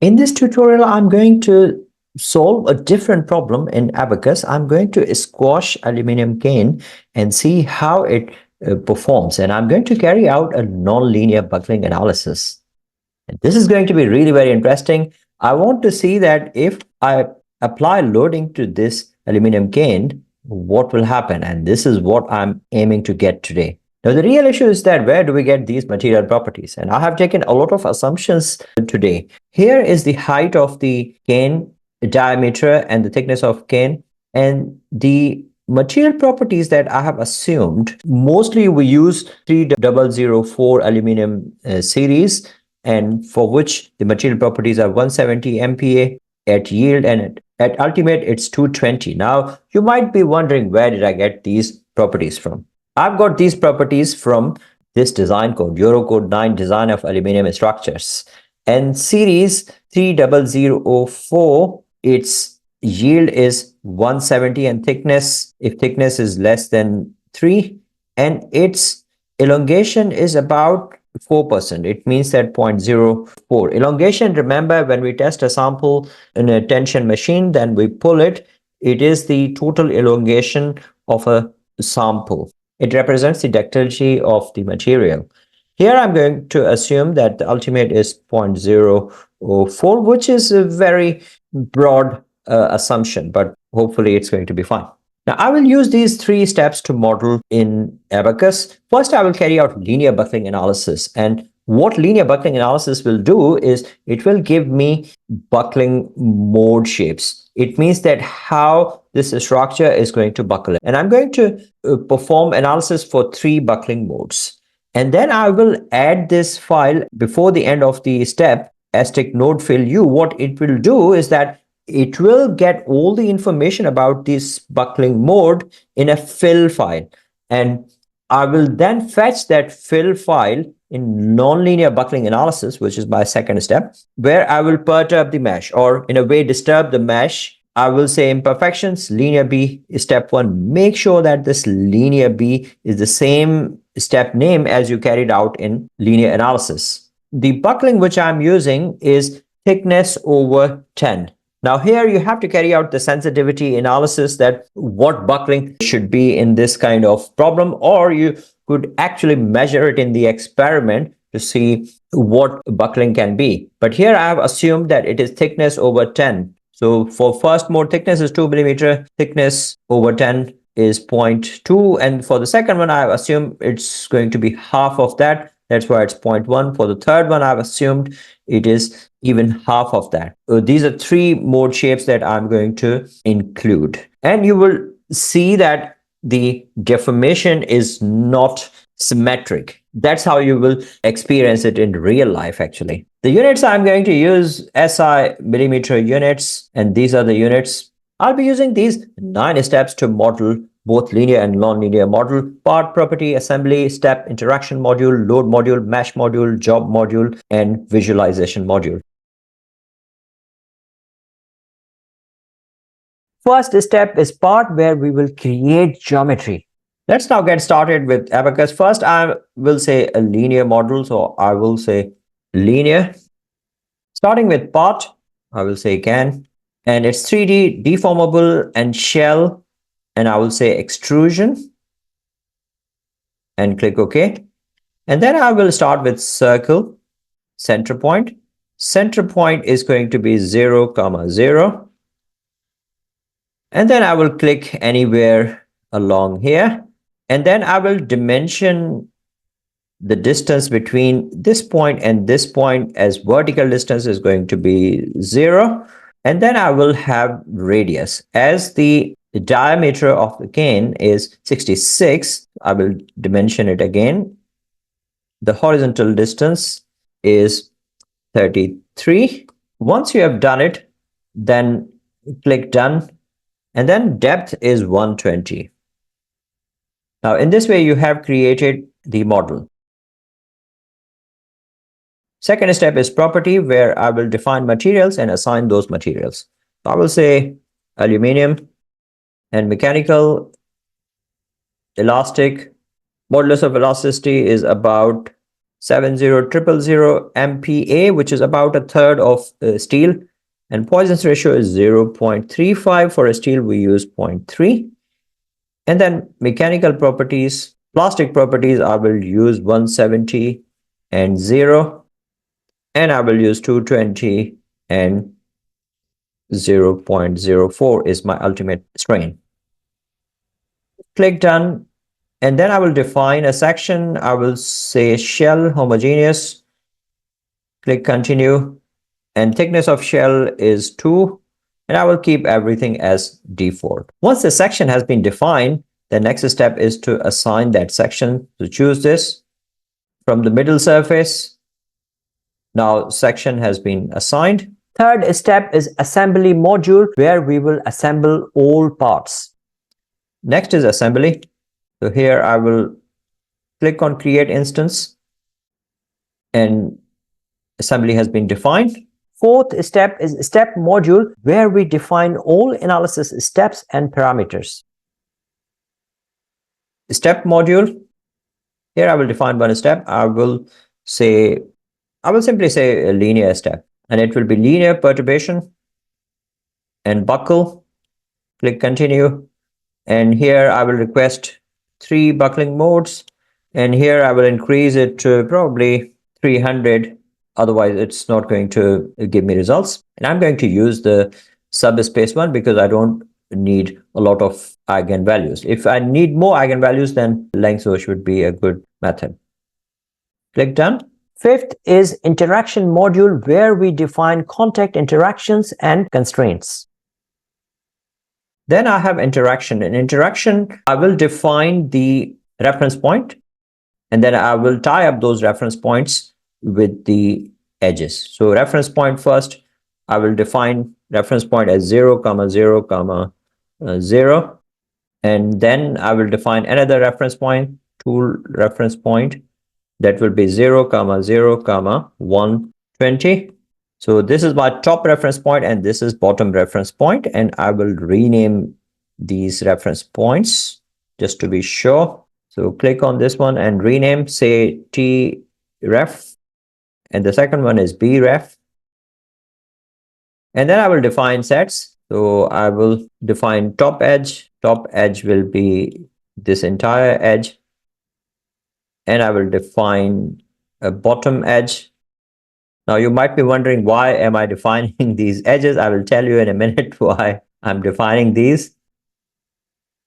In this tutorial, I'm going to solve a different problem in Abacus. I'm going to squash aluminum cane and see how it performs. And I'm going to carry out a nonlinear buckling analysis. This is going to be really very interesting. I want to see that if I apply loading to this aluminum cane, what will happen? And this is what I'm aiming to get today. Now, the real issue is that where do we get these material properties? And I have taken a lot of assumptions today. Here is the height of the cane, the diameter, and the thickness of cane. And the material properties that I have assumed, mostly we use 3004 aluminum series, and for which the material properties are 170 MPa at yield, and at ultimate it's 220. Now, you might be wondering, where did I get these properties from? I've got these properties from this design code, Eurocode 9 design of aluminum structures. And series 3004, its yield is 170 and thickness, if thickness is less than 3, and its elongation is about 4%. It means that 0.04. Elongation, remember, when we test a sample in a tension machine, then we pull it. It is the total elongation of a sample. It represents the ductility of the material. Here I'm going to assume that the ultimate is 0.004, which is a very broad assumption, but hopefully it's going to be fine. Now, I will use these 3 steps to model in Abacus. First, I will carry out linear buckling analysis. And what linear buckling analysis will do is it will give me buckling mode shapes. It means that how this structure is going to buckle. And I'm going to perform analysis for 3 buckling modes. And then I will add this file before the end of the step, asterisk node fill u. What it will do is that it will get all the information about this buckling mode in a fill file. And I will then fetch that fill file in nonlinear buckling analysis, which is my second step, where I will perturb the mesh, or in a way disturb the mesh. I will say imperfections, linear B is step 1. Make sure that this linear B is the same step name as you carried out in linear analysis. The buckling which I'm using is thickness over 10. Now here you have to carry out the sensitivity analysis, that what buckling should be in this kind of problem, or you could actually measure it in the experiment to see what buckling can be. But here I have assumed that it is thickness over 10. So for first mode, thickness is 2 millimeter, thickness over 10 is 0.2. And for the second one, I have assumed it's going to be half of that. That's why it's 0.1. For the third one, I've assumed it is even half of that. So these are 3 mode shapes that I'm going to include. And you will see that the deformation is not symmetric. That's how you will experience it in real life, actually. The units I'm going to use SI millimeter units, and these are the units. I'll be using these 9 steps to model both linear and non-linear model: part, property, assembly, step, interaction module, load module, mesh module, job module, and visualization module. First step is part, where we will create geometry. Let's now get started with Abacus. First, I will say a linear model. So I will say linear. Starting with part, I will say can, and it's 3D, deformable, and shell. And I will say extrusion and click OK. And then I will start with circle, center point. Center point is going to be 0, 0. And then I will click anywhere along here. And then I will dimension the distance between this point and this point, as vertical distance is going to be 0. And then I will have radius. As the diameter of the cane is 66, I will dimension it again. The horizontal distance is 33. Once you have done it, then click done. And then depth is 120. Now, in this way, you have created the model. Second step is property, where I will define materials and assign those materials. So I will say aluminum, and mechanical, elastic, modulus of elasticity is about 70000 MPa, which is about a third of steel. And Poisson's ratio is 0.35. For a steel, we use 0.3. And then mechanical properties, plastic properties, I will use 170 and 0. And I will use 220 and 0.04 is my ultimate strain. Click done. And then I will define a section. I will say shell homogeneous. Click continue. And thickness of shell is 2. And I will keep everything as default. Once the section has been defined, the next step is to assign that section. So choose this from the middle surface. Now section has been assigned. Third step is assembly module, where we will assemble all parts. Next is assembly. So here I will click on create instance and assembly has been defined. Fourth step is step module, where we define all analysis steps and parameters. Step module. Here I will define one step. I will simply say a linear step, and it will be linear perturbation and buckle. Click continue. And here I will request 3 buckling modes. And here I will increase it to probably 300. Otherwise, it's not going to give me results. And I'm going to use the subspace one because I don't need a lot of eigenvalues. If I need more eigenvalues, then length should be a good method. Click done. Fifth is interaction module, where we define contact interactions and constraints. Then I have interaction. In interaction, I will define the reference point, and then I will tie up those reference points with the edges. So reference point first, I will define reference point as 0, 0, 0. And then I will define another reference point, tool reference point, that will be 0, 0, 120. So this is my top reference point and this is bottom reference point, and I will rename these reference points just to be sure. So click on this one and rename, say T ref, and the second one is B ref. And then I will define sets. So I will define top edge. Top edge will be this entire edge. And I will define a bottom edge. Now you might be wondering, why am I defining these edges? I will tell you in a minute why I'm defining these.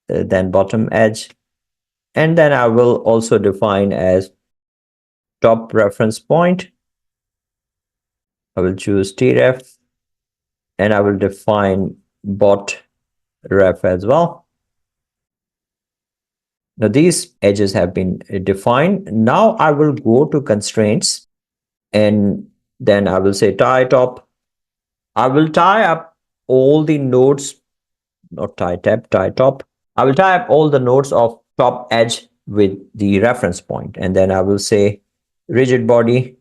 Then bottom edge. And then I will also define as top reference point. I will choose tref. And I will define bot ref as well. Now these edges have been defined. Now I will go to constraints, and then I will say tie top. I will tie up all the nodes, not tie tab, tie top. I will tie up all the nodes of top edge with the reference point, and then I will say rigid body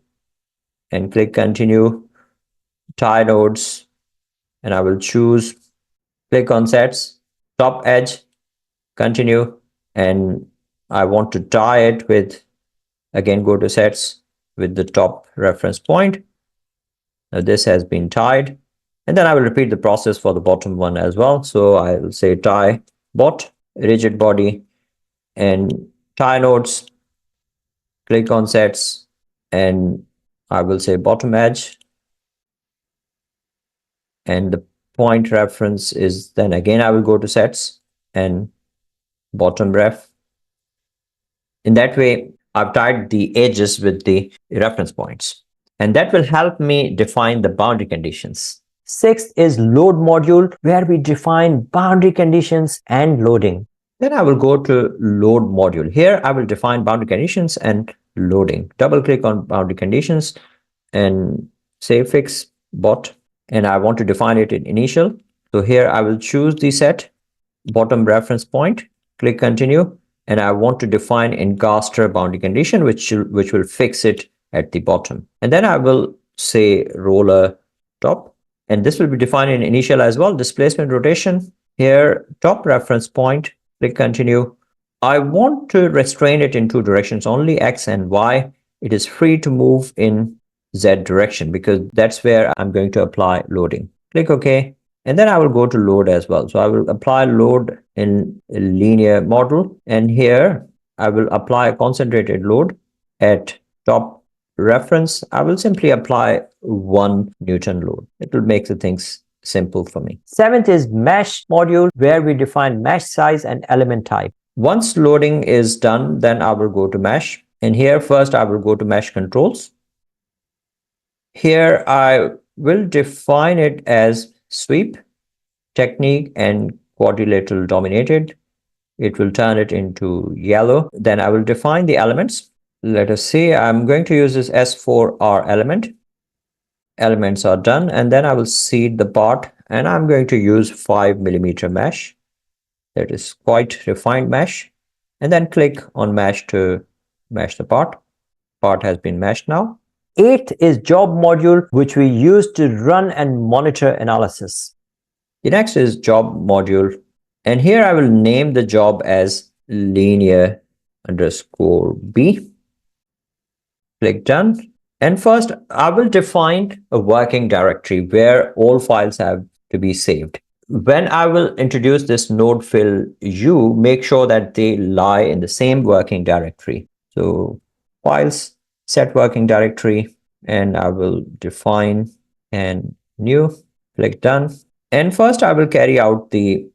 and click continue, tie nodes, and I will choose, click on sets, top edge, continue, and I want to tie it with, again go to sets with the top reference point. Now this has been tied, and then I will repeat the process for the bottom one as well. So I will say tie bot, rigid body, and tie nodes, click on sets, and I will say bottom edge, and the point reference is, then again I will go to sets and bottom ref. In that way, I've tied the edges with the reference points, and that will help me define the boundary conditions. Sixth is load module, where we define boundary conditions and loading. Then I will go to load module. Here I will define boundary conditions and loading. Double click on boundary conditions and say fix bot, and I want to define it in initial. So here I will choose the set bottom reference point, click continue, and I want to define encaster boundary condition, which will fix it at the bottom. And then I will say roller top, and this will be defined in initial as well. Displacement rotation, here top reference point, click continue. I want to restrain it in 2 directions only, X and Y, it is free to move in Z direction because that's where I'm going to apply loading. Click OK. And then I will go to load as well. So I will apply load in linear model. And here I will apply a concentrated load at top reference. I will simply apply 1 Newton load. It will make the things simple for me. Seventh is mesh module, where we define mesh size and element type. Once loading is done, then I will go to mesh. And here first I will go to mesh controls. Here I will define it as sweep, technique, and quadrilateral dominated. It will turn it into yellow. Then I will define the elements. Let us see, I'm going to use this S4R element. Elements are done, and then I will seed the part, and I'm going to use 5mm mesh. That is quite refined mesh. And then click on mesh to mesh the part. Part has been meshed now. Eighth is job module, which we use to run and monitor analysis. The next is job module. And here I will name the job as linear_B. Click done. And first I will define a working directory where all files have to be saved. When I will introduce this node fill U, make sure that they lie in the same working directory. So files, set working directory, and I will define and new, click done. And first I will carry out the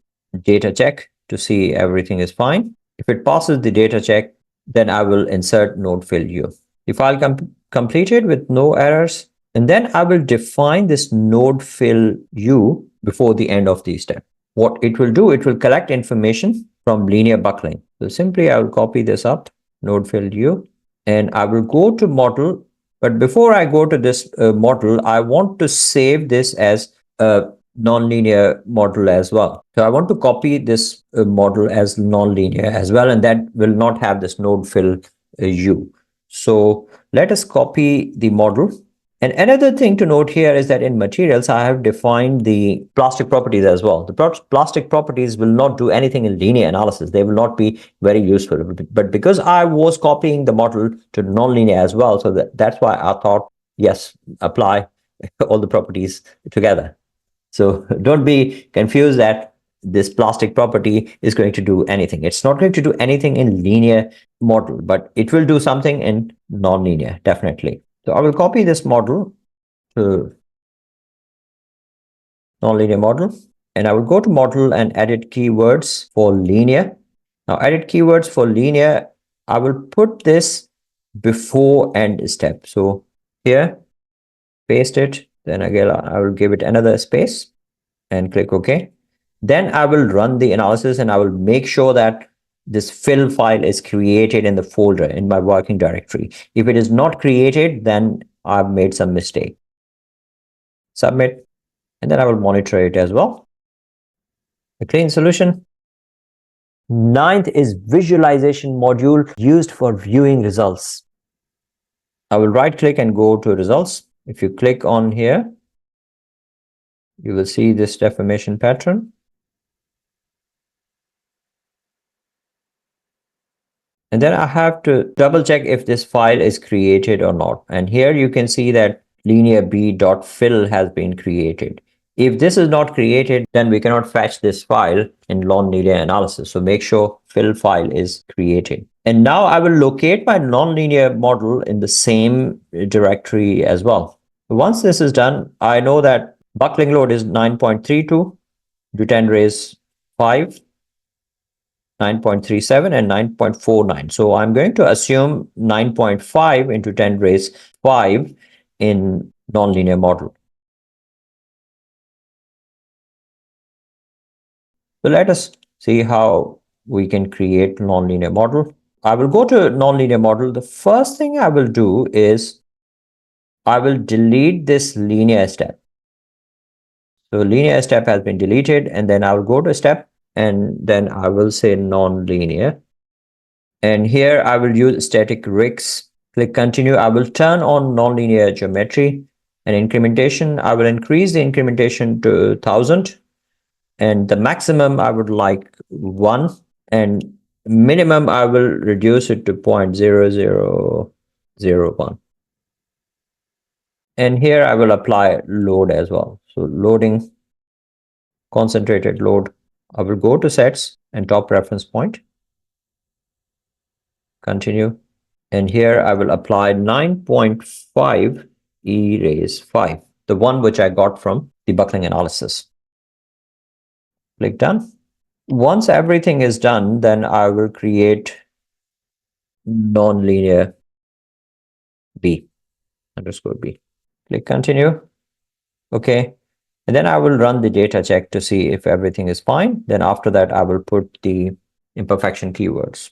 data check to see everything is fine. If it passes the data check, then I will insert node fill U. The file completed with no errors. And then I will define this node fill U before the end of the step. What it will do, it will collect information from linear buckling. So simply I will copy this up, node fill U, and I will go to model. But before I go to this model, I want to save this as a nonlinear model as well. So I want to copy this model as nonlinear as well, and that will not have this node fill U. So let us copy the model. And another thing to note here is that in materials, I have defined the plastic properties as well. The plastic properties will not do anything in linear analysis. They will not be very useful. But because I was copying the model to nonlinear as well, so that's why I thought, yes, apply all the properties together. So don't be confused that this plastic property is going to do anything. It's not going to do anything in linear model, but it will do something in nonlinear, definitely. So I will copy this model to nonlinear model, and I will go to model and edit keywords for linear. Now edit keywords for linear, I will put this before end step. So here, paste it. Then again, I will give it another space and click OK. Then I will run the analysis and I will make sure that this fill file is created in the folder in my working directory. If it is not created, then I've made some mistake. Submit, and then I will monitor it as well. A clean solution. Ninth is visualization module used for viewing results. I will right click and go to results. If you click on here, you will see this deformation pattern. And then I have to double check if this file is created or not. And here you can see that linearb.fill has been created. If this is not created, then we cannot fetch this file in nonlinear analysis. So make sure fill file is created. And now I will locate my nonlinear model in the same directory as well. Once this is done, I know that buckling load is 9.32 to 10 raise 5. 9.37 and 9.49. So I'm going to assume 9.5 into 10 raised 5 in nonlinear model. So let us see how we can create nonlinear model. I will go to nonlinear model. The first thing I will do is I will delete this linear step. So linear step has been deleted, and then I will go to step, and then I will say nonlinear. And here I will use static rigs. Click continue. I will turn on nonlinear geometry and incrementation. I will increase the incrementation to 1000, and the maximum I would like 1, and minimum I will reduce it to 0.0001. 0.01. And here I will apply load as well. So loading, concentrated load. I will go to sets and top reference point. Continue. And here I will apply 9.5 e raised 5, the one which I got from the buckling analysis. Click done. Once everything is done, then I will create nonlinear b underscore b. Click continue. Okay. And then I will run the data check to see if everything is fine. Then after that, I will put the imperfection keywords.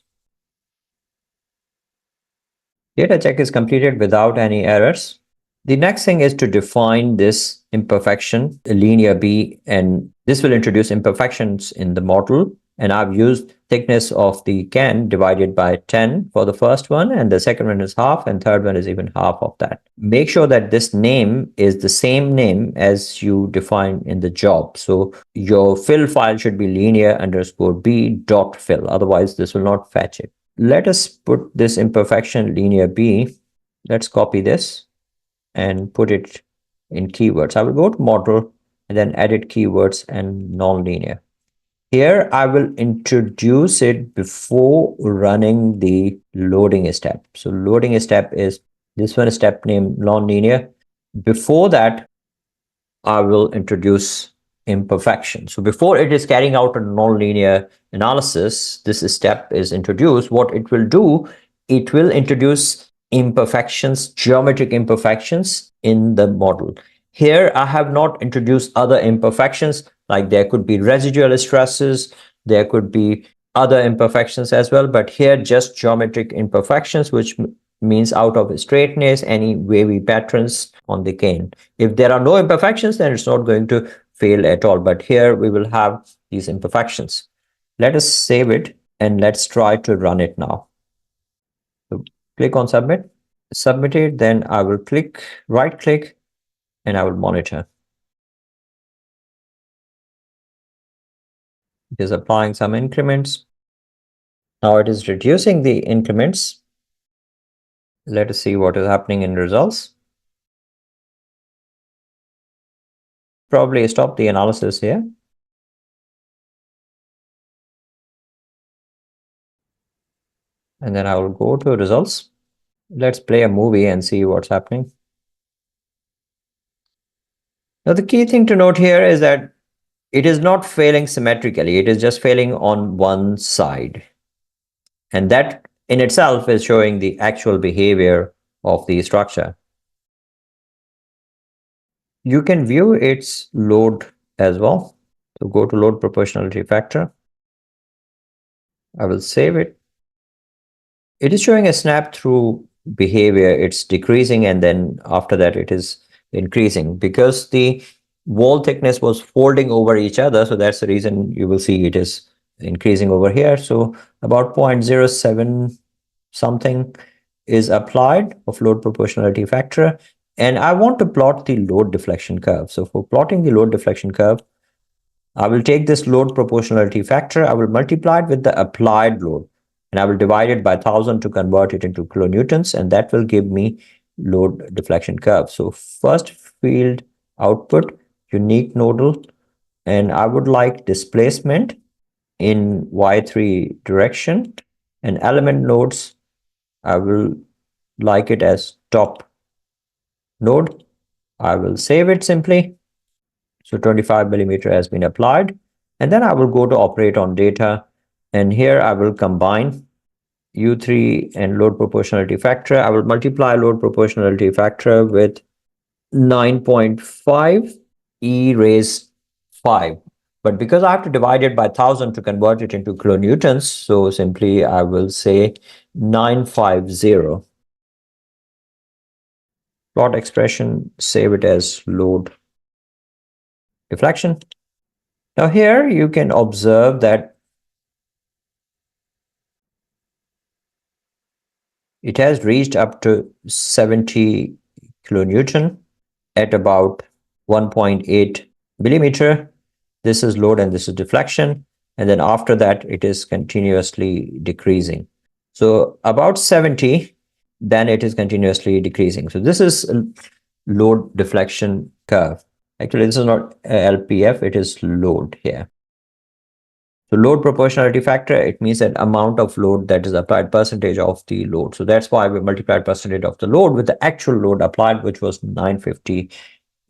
Data check is completed without any errors. The next thing is to define this imperfection, linear b, and this will introduce imperfections in the model. And I've used thickness of the can divided by 10 for the first one, and the second one is half, and third one is even half of that. Make sure that this name is the same name as you define in the job. So your fill file should be linear underscore b dot fill. Otherwise, this will not fetch it. Let us put this imperfection linear b. Let's copy this and put it in keywords. I will go to model and then edit keywords and nonlinear. Here I will introduce it before running the loading step. So loading step is this one, step name nonlinear. Before that, I will introduce imperfection. So before it is carrying out a nonlinear analysis, this step is introduced. What it will do, it will introduce imperfections, geometric imperfections in the model. Here, I have not introduced other imperfections, like there could be residual stresses, there could be other imperfections as well, but here just geometric imperfections, which means out of straightness, any wavy patterns on the cane. If there are no imperfections, then it's not going to fail at all. But here we will have these imperfections. Let us save it and let's try to run it now. So click on submit, submit it, then I will right click and I will monitor. It is applying some increments. Now it is reducing the increments. Let us see what is happening in results. Probably stop the analysis here. And then I will go to results. Let's play a movie and see what's happening. Now, the key thing to note here is that it is not failing symmetrically. It is just failing on one side. And that in itself is showing the actual behavior of the structure. You can view its load as well. So go to load proportionality factor. I will save it. It is showing a snap through behavior. It's decreasing, and then after that it is increasing because the wall thickness was folding over each other. So that's the reason you will see it is increasing over here. So about 0.07 something is applied of load proportionality factor. And I want to plot the load deflection curve. So for plotting the load deflection curve, I will take this load proportionality factor. I will multiply it with the applied load. And I will divide it by 1000 to convert it into kilonewtons. And that will give me load deflection curve. So first field output, unique nodal. And I would like displacement in Y3 direction. And element nodes, I will like it as top node. I will save it simply. So 25 millimeter has been applied. And then I will go to operate on data. And here I will combine U3 and load proportionality factor. I will multiply load proportionality factor with 9.5 e raised 5. But because I have to divide it by 1000 to convert it into kilonewtons, so simply I will say 950. Plot expression, save it as load deflection. Now here you can observe that it has reached up to 70 kilonewton at about 1.8 millimeter. This is load and this is deflection. And then after that, it is continuously decreasing. So about 70, then it is continuously decreasing. So this is a load deflection curve. Actually, this is not LPF, it is load here. So load proportionality factor, it means that amount of load that is applied, percentage of the load. So that's why we multiplied percentage of the load with the actual load applied, which was 950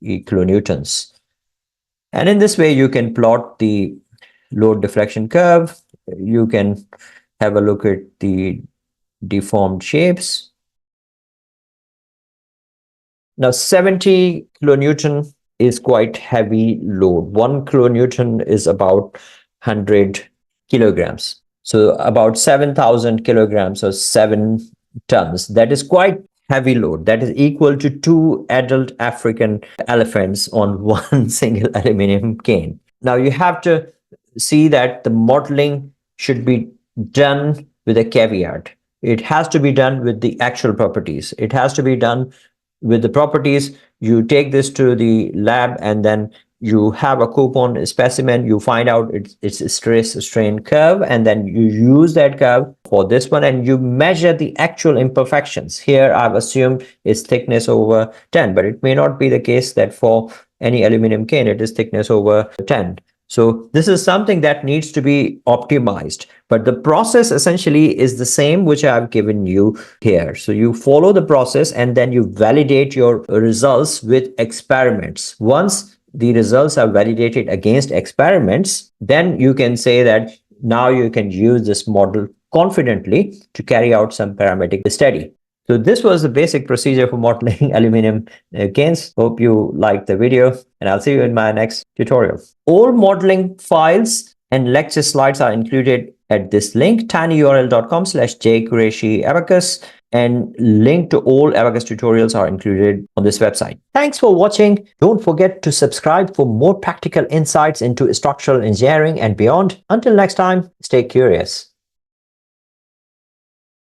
kilonewtons. And in this way, you can plot the load deflection curve. You can have a look at the deformed shapes. Now, 70 kilonewton is quite heavy load. 1 kilonewton is about 100 kilograms. So about 7,000 kilograms or 7 tons. That is quite heavy load. That is equal to 2 adult African elephants on one single aluminum cane. Now you have to see that the modeling should be done with a caveat. It has to be done with the actual properties. It has to be done with the properties. You take this to the lab and then you have a coupon specimen, you find out it's a stress strain curve, and then you use that curve for this one and you measure the actual imperfections. Here I've assumed it's thickness over 10, but it may not be the case that for any aluminum cane it is thickness over 10. So this is something that needs to be optimized, but the process essentially is the same which I've given you here. So you follow the process and then you validate your results with experiments. Once the results are validated against experiments, then you can say that now you can use this model confidently to carry out some parametric study. So this was the basic procedure for modeling aluminum canes. Hope you liked the video, and I'll see you in my next tutorial. All modeling files and lecture slides are included at this link, tinyurl.com/jqureshi-abacus, and link to all ABAQUS tutorials are included on this website. Thanks for watching. Don't forget to subscribe for more practical insights into structural engineering and beyond. Until next time, stay curious.